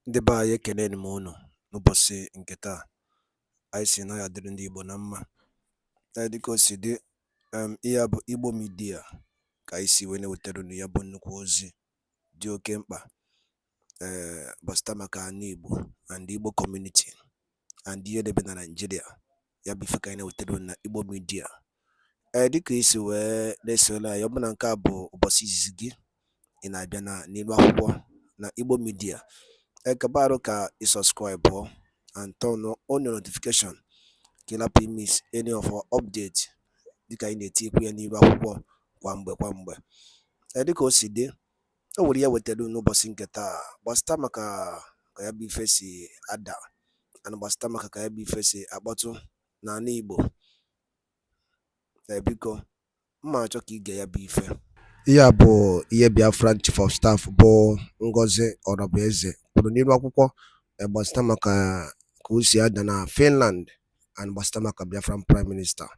Ndị be anyị ekeneni m unu n'ụbọchị nke taa. Anyị sị na ya dịrị ndị Igbo na mma. Dịka o si dị, ihe a bụ Igbo Media ka anyị si wee na-ewetara unu ya bụ nnukwu ozi dị oke mkpa gbasata maka ana Igbo and Igbo community and ihe debe na Nigeria. Ya bụ ife ka anyị na-ewetara unu na Igbo Media. Dịka isi wee na-esole anyị, ọ bụ na nke a bụ ụbọchị izizi gị ị na-abịa n'ilu akwụkwọ na Igbo Media, kabaru ka subscribe and turn on your notification ka ị miss any of our updates dịka anyị na-etikwu ya n'ilu akwụkwọ kwa mgbe. Dịka o si dị, o nwere ya wetara n'ụbọchị nke taa gbasata maka ka ya bụ ife si ada and gbasata maka ka ya bụ ife si akpọtụ n'ala Igbo. Biko mma achọ ka ige ya bụ ife. Ihe a bụ ihe Biafran Chief of Staff bụ Ngozi Orabueze kwuru n'ilu akwụkwọ gbasata maka ka o si ada na Finland and gbasata maka Biafran Prime Minister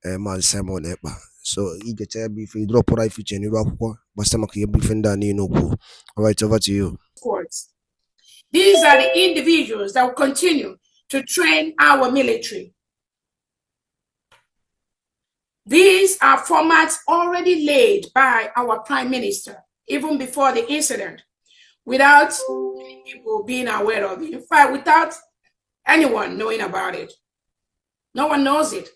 Maazị Simon Ekpa. So igecha ya bụ ife idropụra ife iche n'ilu akwụkwọ gbasata maka ihe bụ ife ndị a niile okwu. All right, over to you. These are the individuals that will continue to train our military. These are formats already laid by our Prime Minister, even before the incident, without people being aware of it. In fact, without anyone knowing about it. No one knows it.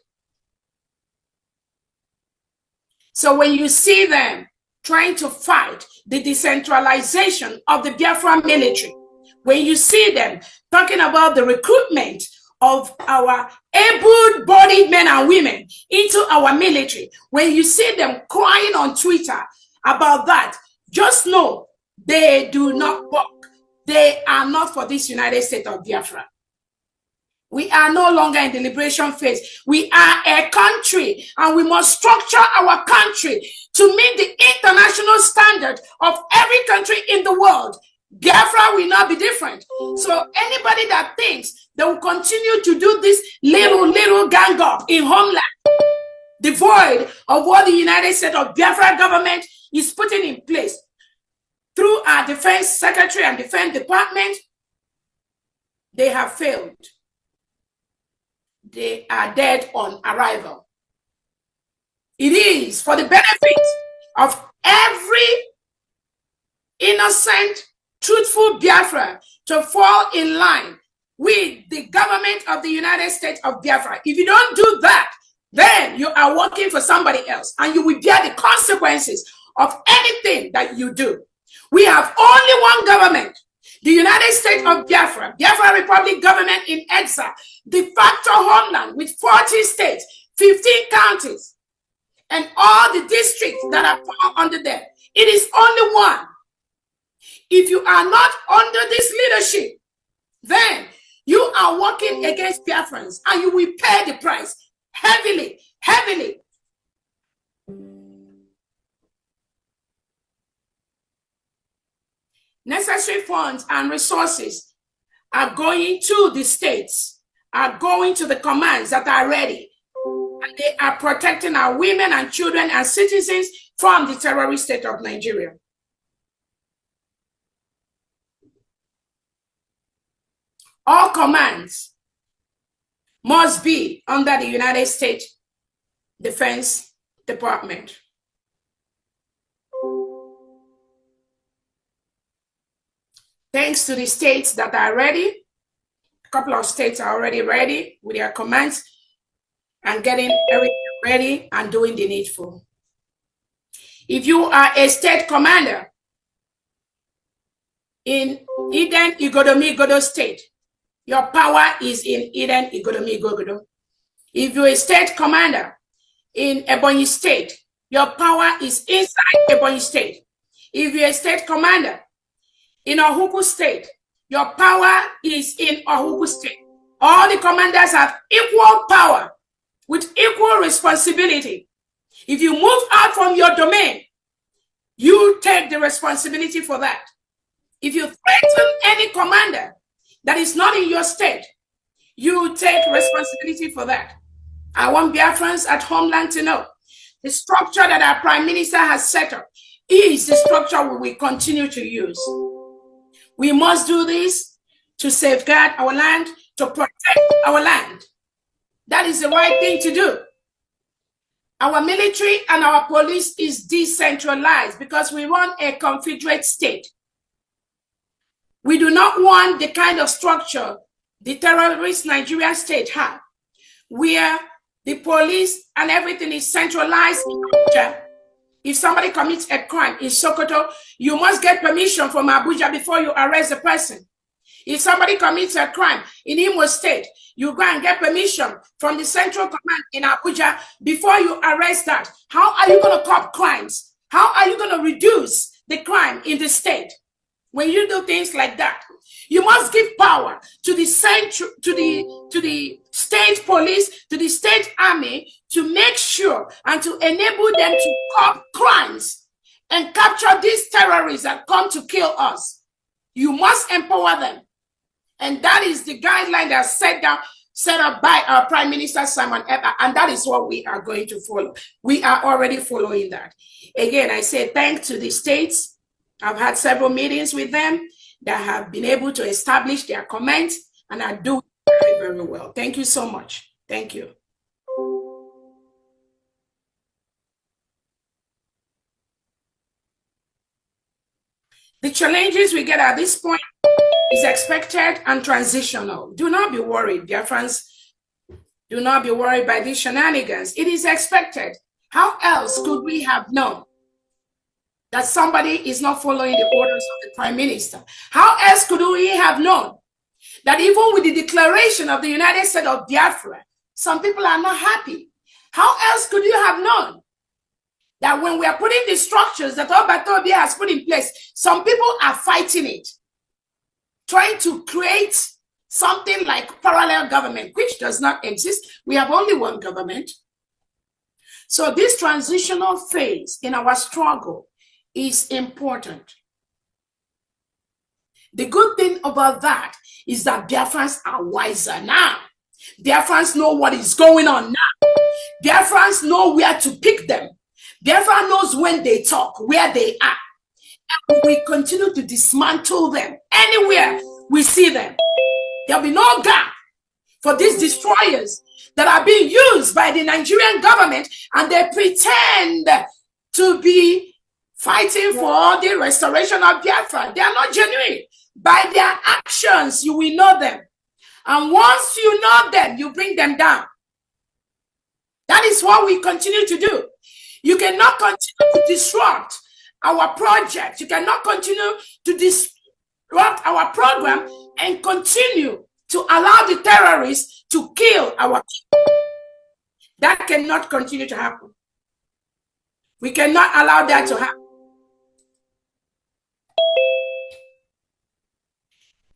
So when you see them trying to fight the decentralization of the Biafran military, when you see them talking about the recruitment of our able-bodied men and women into our military, when you see them crying on Twitter about that, just know they do not work. They are not for this United States of Biafra. We are no longer in the liberation phase. We are a country, and we must structure our country to meet the international standard of every country in the world. Biafra will not be different. So anybody that thinks they will continue to do this little gang up in homeland, devoid of what the United States of Biafra government is putting in place through our defense secretary and defense department, they have failed. They are dead on arrival. It is for the benefit of every innocent, truthful Biafra to fall in line with the government of the United States of Biafra. If you don't do that, then you are working for somebody else, and you will bear the consequences of anything that you do. We have only one government, the United States of Biafra, Biafra Republic government in exile, de facto homeland with 40 states, 15 counties, and all the districts that are fall under them. It is only one. If you are not under this leadership, then you are working against Biafrans, and you will pay the price heavily. Necessary funds and resources are going to the states, are going to the commands that are ready, and they are protecting our women and children and citizens from the terrorist state of Nigeria. All commands must be under the United States Defense Department. Thanks to the states that are ready, a couple of states are already ready with their commands and getting everything ready and doing the needful. If you are a state commander in Eden Igodomi State, your power is in Eden Igodomi Gogodo. If you're a state commander in Ebonyi State, your power is inside Ebonyi State. If you're a state commander in Ohuku State, your power is in Ohuku State. All the commanders have equal power with equal responsibility. If you move out from your domain, you take the responsibility for that. If you threaten any commander that is not in your state, you take responsibility for that. I want Biafrans at homeland to know the structure that our Prime Minister has set up is the structure we will continue to use. We must do this to safeguard our land, to protect our land. That is the right thing to do. Our military and our police is decentralized because we run a confederate state. We do not want the kind of structure the terrorist Nigerian state had, where the police and everything is centralized in Abuja. If somebody commits a crime in Sokoto, you must get permission from Abuja before you arrest the person. If somebody commits a crime in Imo State, you go and get permission from the central command in Abuja before you arrest that. How are you going to curb crimes? How are you going to reduce the crime in the state? When you do things like that, you must give power to the central, to the state police, to the state army, to make sure and to enable them to curb crimes and capture these terrorists that come to kill us. You must empower them. And that is the guideline that's set up by our Prime Minister Simon Ekpa, and that is what we are going to follow. We are already following that. Again, I say thanks to the states. I've had several meetings with them that have been able to establish their comments and are doing very, very well. Thank you so much. Thank you. The challenges we get at this point is expected and transitional. Do not be worried, dear friends. Do not be worried by these shenanigans. It is expected. How else could we have known that somebody is not following the orders of the Prime Minister? How else could we have known that even with the declaration of the United States of Biafra, some people are not happy? How else could you have known that when we are putting the structures that Ebuka Obi has put in place, some people are fighting it, trying to create something like parallel government, which does not exist. We have only one government. So this transitional phase in our struggle is important. The good thing about that is that Biafrans are wiser now. Biafrans know what is going on now. Biafrans know where to pick them. Biafra knows when they talk, where they are. And we continue to dismantle them anywhere we see them. There'll be no gap for these destroyers that are being used by the Nigerian government, and they pretend to be fighting for the restoration of Biafra. They are not genuine. By their actions, you will know them. And once you know them, you bring them down. That is what we continue to do. You cannot continue to disrupt our project. You cannot continue to disrupt our program and continue to allow the terrorists to kill our people. That cannot continue to happen. We cannot allow that to happen.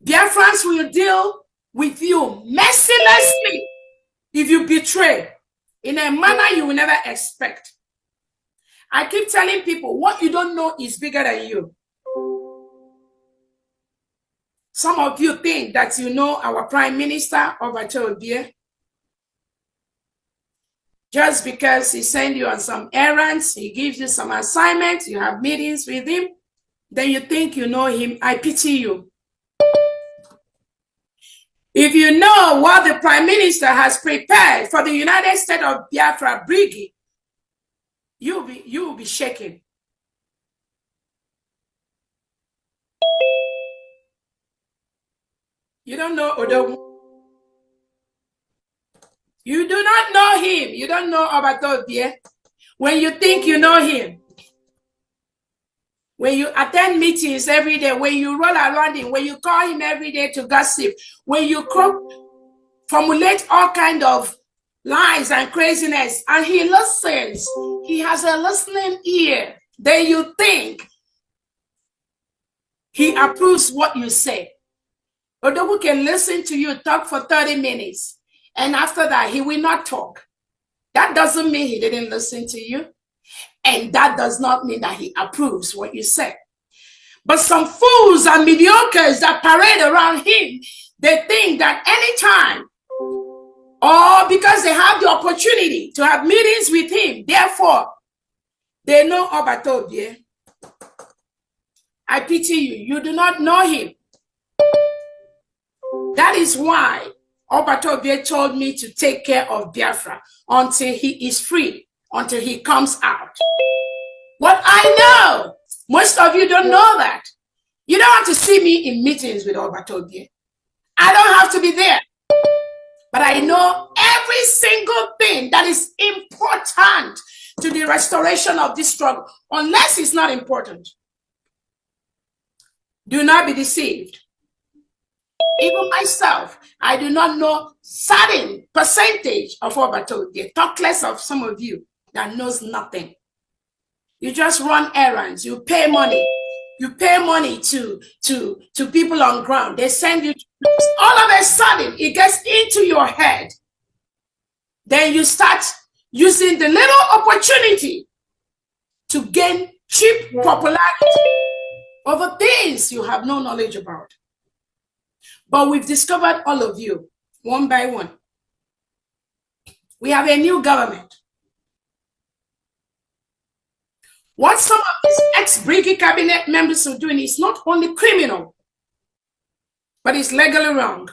Biafrans will deal with you mercilessly if you betray in a manner you will never expect. I keep telling people, what you don't know is bigger than you. Some of you think that you know our Prime Minister, Ebuka Obi, just because he sends you on some errands, he gives you some assignments, you have meetings with him, then you think you know him. I pity you. If you know what the Prime Minister has prepared for the United States of Biafra Brigade, you will be shaken. You don't know Odogu. You do not know him. You don't know Ebuka Obi. When you think you know him, when you attend meetings every day, when you roll around him, when you call him every day to gossip, when you formulate all kinds of lies and craziness, and he listens, he has a listening ear, then you think he approves what you say. Odogu can listen to you talk for 30 minutes, and after that, he will not talk. That doesn't mean he didn't listen to you, and that does not mean that he approves what you say. But some fools and mediocres that parade around him, they think that anytime, or because they have the opportunity to have meetings with him, therefore, they know Ebuka Obi. I pity you. You do not know him. That is why Obatobie told me to take care of Biafra until he is free, until he comes out. What I know, most of you don't know that. You don't have to see me in meetings with Obatobie. I don't have to be there. But I know every single thing that is important to the restoration of this struggle, unless it's not important. Do not be deceived. Even myself, I do not know certain percentage of Obatobie. Talk less of some of you that knows nothing. You just run errands. You pay money. You pay money to people on ground. They send you. All of a sudden, it gets into your head. Then you start using the little opportunity to gain cheap popularity over things you have no knowledge about. But we've discovered all of you, one by one. We have a new government. What some of these ex-Briggy cabinet members are doing is not only criminal, but it's legally wrong.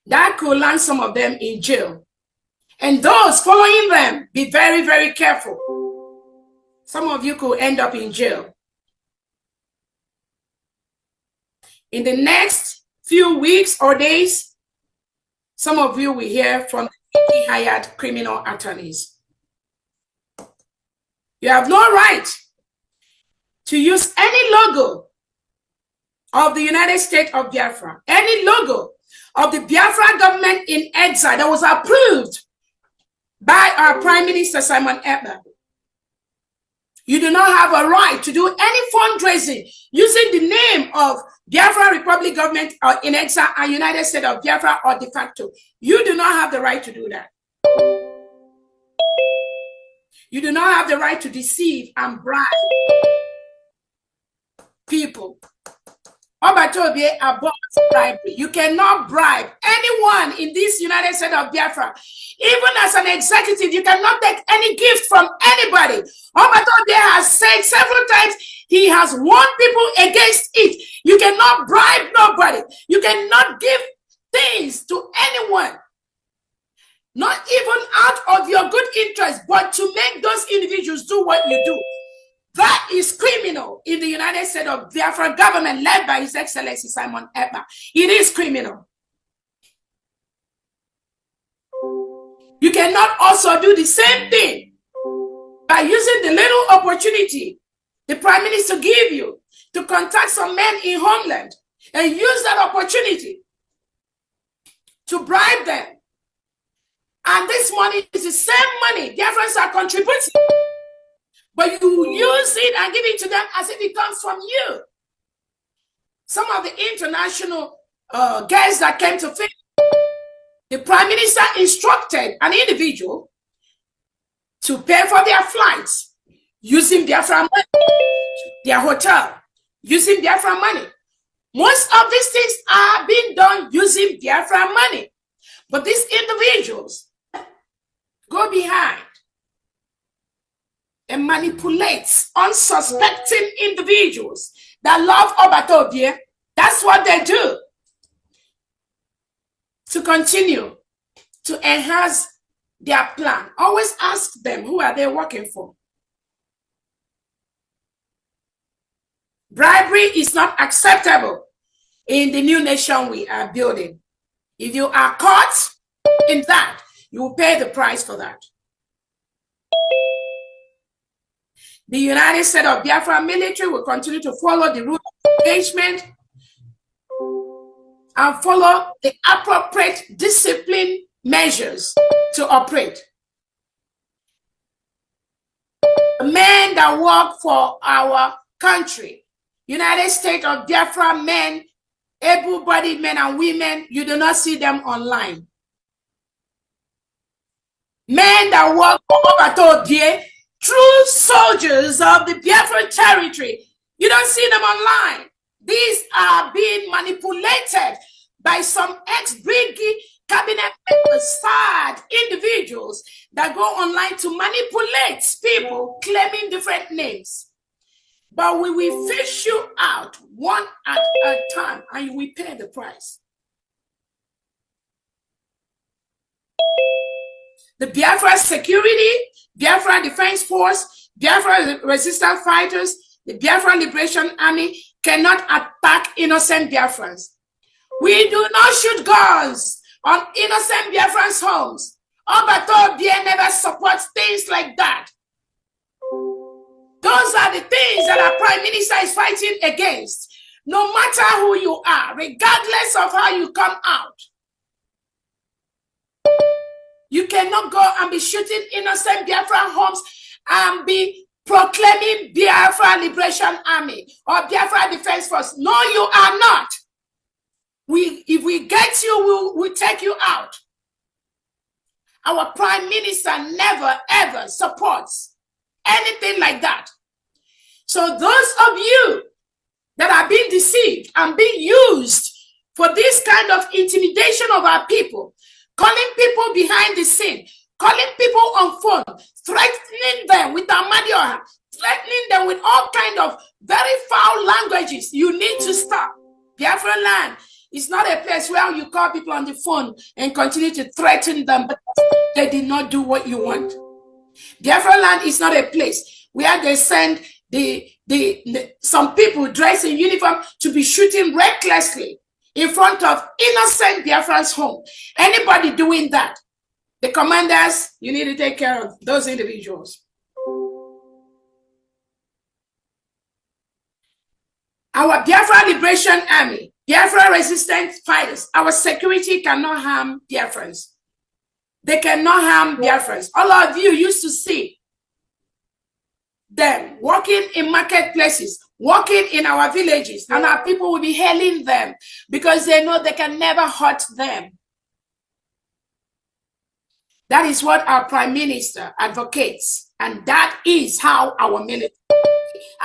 That could land some of them in jail. And those following them, be very, very careful. Some of you could end up in jail. In the next few weeks or days, some of you will hear from the hired criminal attorneys. You have no right to use any logo of the United States of Biafra, any logo of the Biafra government in exile that was approved by our Prime Minister Simon Ekpa. You do not have a right to do any fundraising using the name of Biafra Republic government in exile and United States of Biafra or de facto. You do not have the right to do that. You do not have the right to deceive and bribe people. Obatobie abolished bribery. You cannot bribe anyone in this United States of Biafra. Even as an executive, you cannot take any gift from anybody. Obatobie has said several times he has warned people against it. You cannot bribe nobody. You cannot give things to anyone. Not even out of your good interest, but to make those individuals do what you do. That is criminal in the United States of Biafra government led by His Excellency Simon Ekpa. It is criminal. You cannot also do the same thing by using the little opportunity the Prime Minister gave you to contact some men in homeland and use that opportunity to bribe them. And this money is the same money Biafrans are contributing. But you use it and give it to them as if it comes from you. Some of the international guests that came to film, the Prime Minister instructed an individual to pay for their flights using Biafra money, their hotel, using Biafra money. Most of these things are being done using Biafra money. But these individuals go behind and manipulate unsuspecting individuals that love Obatobie. That's what they do to continue to enhance their plan. Always ask them, who are they working for? Bribery is not acceptable in the new nation we are building. If you are caught in that, you will pay the price for that. The United States of Biafra military will continue to follow the rule of engagement and follow the appropriate discipline measures to operate. The men that work for our country, United States of Biafra men, able-bodied men and women, you do not see them online. Men that work for Obatobie, true soldiers of the Biafra territory, you don't see them online. These are being manipulated by some ex-Briggy cabinet members, sad individuals that go online to manipulate people claiming different names. But we will fish you out one at a time and you will pay the price. The Biafra security, Biafra Defense Force, Biafra resistance fighters, the Biafra Liberation Army cannot attack innocent Biafrans. We do not shoot guns on innocent Biafrans' homes. Obato Bie never supports things like that. Those are the things that our Prime Minister is fighting against. No matter who you are, regardless of how you come out, you cannot go and be shooting innocent Biafra homes and be proclaiming Biafra Liberation Army or Biafra Defense Force. No, you are not. If we get you, we'll take you out. Our Prime Minister never, ever supports anything like that. So those of you that are being deceived and being used for this kind of intimidation of our people, calling people behind the scene, calling people on phone, threatening them with Amadioha, threatening them with all kinds of very foul languages, you need to stop. Biafra land is not a place where you call people on the phone and continue to threaten them, but they did not do what you want. Biafra land is not a place where they send some people dressed in uniform to be shooting recklessly in front of innocent Biafrans' home. Anybody doing that, the commanders, you need to take care of those individuals. Our Biafra Liberation Army, Biafra resistance fighters, our security cannot harm Biafrans. They cannot harm Biafrans. All of you used to see them walking in marketplaces, walking in our villages, and our people will be hailing them because they know they can never hurt them. That is what our Prime Minister advocates, and that is how our military,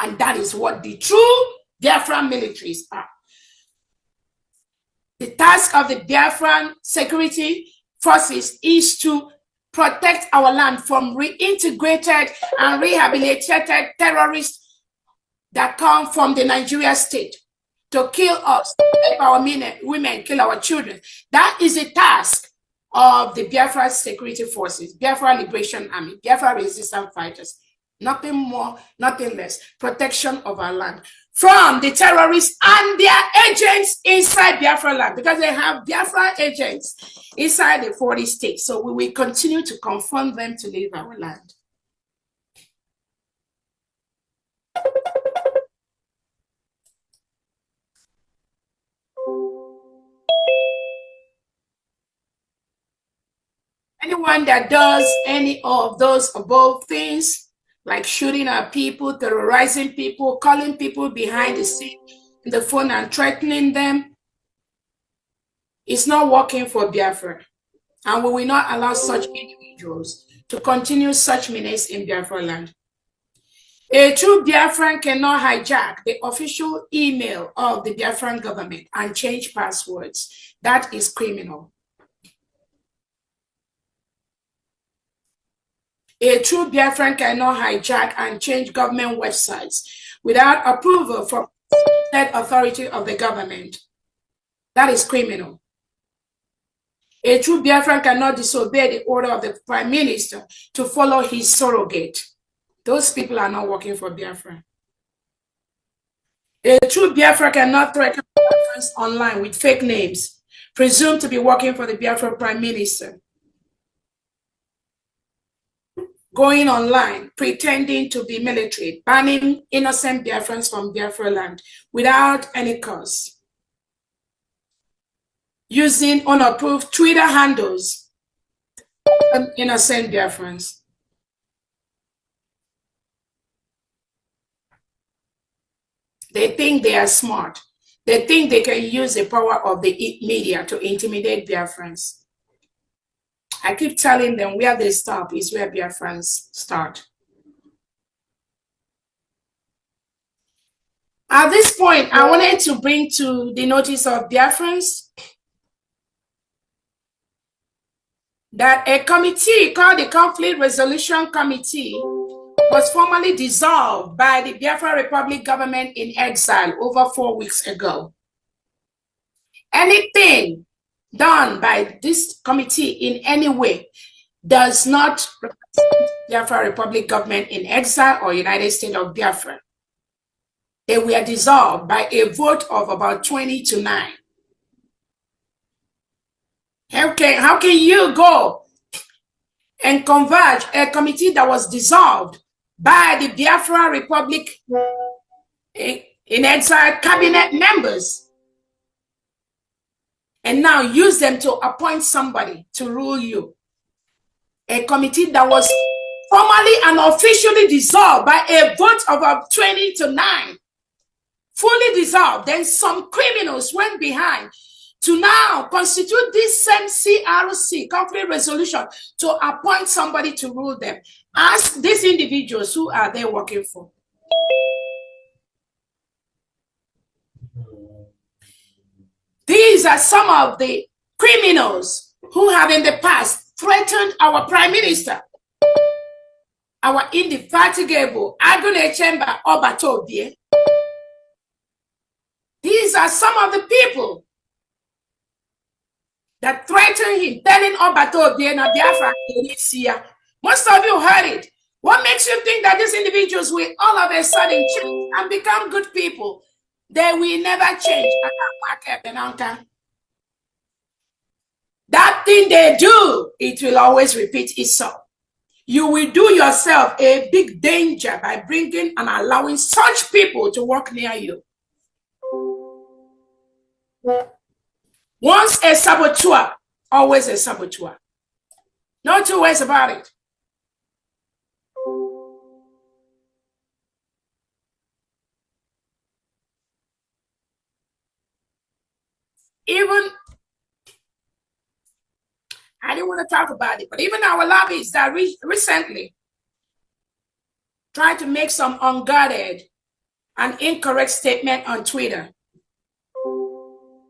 and that is what the true Biafran militaries are. The task of the Biafran security forces is to protect our land from reintegrated and rehabilitated terrorists that come from the Nigeria state to kill us, rape our women, kill our children. That is the task of the Biafra security forces, Biafra Liberation Army, Biafra resistance fighters. Nothing more, nothing less. Protection of our land from the terrorists and their agents inside Biafra land, because they have Biafra agents inside the 40 states. So we will continue to confront them to leave our land. Anyone that does any of those above things, like shooting at people, terrorizing people, calling people behind the scene in the phone and threatening them, it's not working for Biafra. And we will not allow such individuals to continue such menace in Biafra land. A true Biafran cannot hijack the official email of the Biafran government and change passwords. That is criminal. A true Biafran cannot hijack and change government websites without approval from the authority of the government. That is criminal. A true Biafran cannot disobey the order of the Prime Minister to follow his surrogate. Those people are not working for Biafra. A true Biafra cannot threaten Biafrans online with fake names, presumed to be working for the Biafra Prime Minister. Going online, pretending to be military, banning innocent Biafrans from Biafra land without any cause. Using unapproved Twitter handles on innocent Biafrans. They think they are smart. They think they can use the power of the media to intimidate Biafrans. I keep telling them where they stop is where Biafrans start. At this point, I wanted to bring to the notice of Biafrans that a committee called the Conflict Resolution Committee was formally dissolved by the Biafra Republic government in exile over 4 weeks ago. Anything done by this committee in any way does not represent Biafra Republic government in exile or United States of Biafra. They were dissolved by a vote of about 20-9. How can you go and converge a committee that was dissolved by the Biafra Republic in exile cabinet members and now use them to appoint somebody to rule you? A committee that was formally and officially dissolved by a vote of 20-9, fully dissolved. Then some criminals went behind to now constitute this same CRC, conflict resolution, to appoint somebody to rule them. Ask these individuals, who are they working for? These are some of the criminals who have in the past threatened our prime minister, our indefatigable Agune Chamber Obatobie. These are some of the people that threatened him, telling Obatobie na Biafra Indonesia. Most of you heard it. What makes you think that these individuals will all of a sudden change and become good people? They will never change. That thing they do, it will always repeat itself. You will do yourself a big danger by bringing and allowing such people to work near you. Once a saboteur, always a saboteur. No two ways about it. Even, I didn't want to talk about it, but even our lobbyists that recently tried to make some unguarded and incorrect statement on Twitter.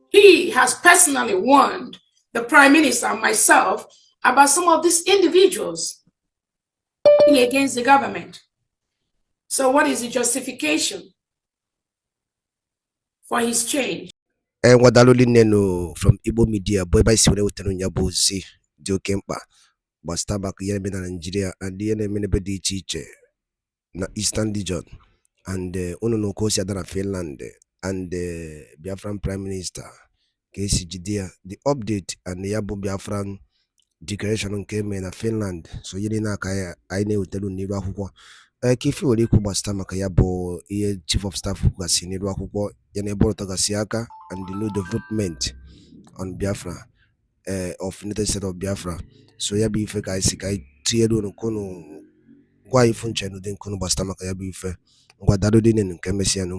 He has personally warned the Prime Minister and myself about some of these individuals against the government. So what is the justification for his change? Wadaloli neno from Igbo media, boy by Siwene Utenu Nyabuzi, Dio Kempa, Bastabak Yemen and Nigeria, and the enemy teacher na Eastern region, and Uno Kosia Dana Finland, and the Biafran Prime Minister, Casey Jidia, the update and the Yabu Biafran declaration came in Finland, so Yelina Kaya, I know Telu Nira Huko. Kifi waliku bastama kayabo iye chief of staff kukasinirwa kuko yaneboro tagasiaka and the new development on Biafra of United States of Biafra. So yabi ife ka isikai tiedo no kono kwa ifunche no den kono bastama kayabi ife ngwa dado dinen kemesi anu